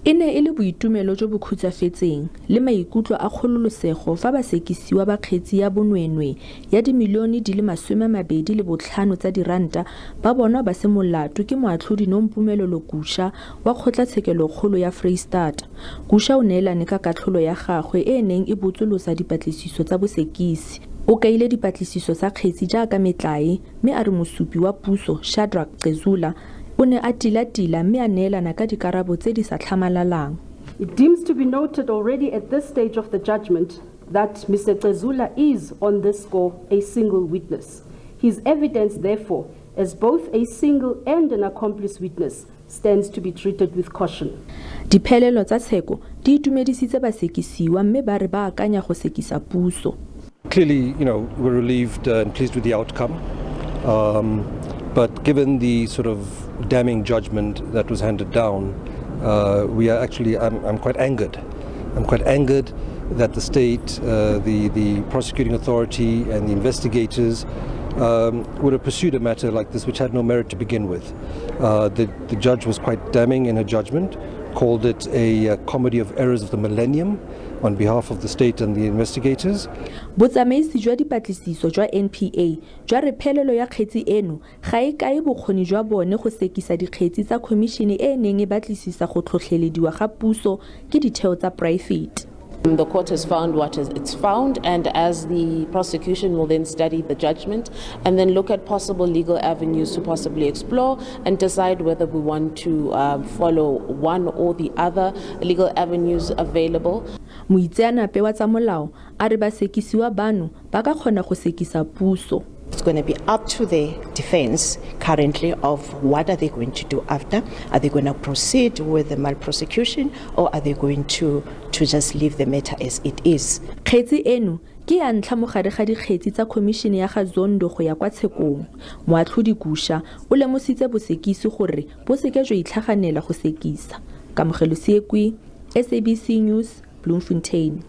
E ne e le boitumelo jo bo khutsafetseng le maikutlo a kgololosego fa basekisiwa ba kgetsi ya bonweenwee ya dimilione di le 25 tsa diranta ba bonwa ba se molato ke moatlhodi Nompumelelo Gusha wa Kgotlatshekelokgolo ya Freistata. Gusha o neelane ka katlholo ya gagwe e neng e botsolosa dipatlisiso tsa bosekisi. O kaile dipatlisiso tsa kgetsi jaaka metlae mme a re mosupi wa puso Shadrack Cezula o ne a tilatila mme a neelana ka dikarabo tse di sa tlhamalalang. It deems to be noted already at this stage of the judgment that Mr. Cezula is on this score a single witness. His evidence, therefore, as both a single and an accomplice witness, stands to be treated with caution. Diphelelo tsa tsheko di itumedisitse basekisiwa mme ba re ba akanya go sekisa puso. Clearly, we're relieved and pleased with the outcome. But given the sort of damning judgment that was handed down, we are actually, I'm quite angered. I'm quite angered that the state, the prosecuting authority and the investigators would have pursued a matter like this which had no merit to begin with. The judge was quite damning in her judgment, called it a comedy of errors of the millennium on behalf of the state and the investigators. Botsamaisi jwa dipatlisiso jwa NPA jwa re phelelo ya kgetsi eno ga e kae bokgoni jwa bone go sekisa dikgetsi tsa komishene e neng e batlisisa go tlhotlhelediwa ga puso ke ditheo tsa private. The court has found what it's found, and as the prosecution will then study the judgment and then look at possible legal avenues to possibly explore and decide whether we want to follow one or the other legal avenues available. Moitseanape wa tsa molao a re basekisiwa bano ba ka kgona go sekisa puso. It's going to be up to the defense currently of what are they going to do after. Are they going to proceed with the malprosecution or are they going to just leave the matter as it is? Kgetsi eno ke ya ntlha mogare ga dikgetsi tsa komishene ya ga Zondo go ya kwa tshekong. Moatlhodi Gusha o lemositse bosekisi gore bo seke jo itlhaganela go sekisa. Kamogelo Siekwi, SABC News, Bloemfontein.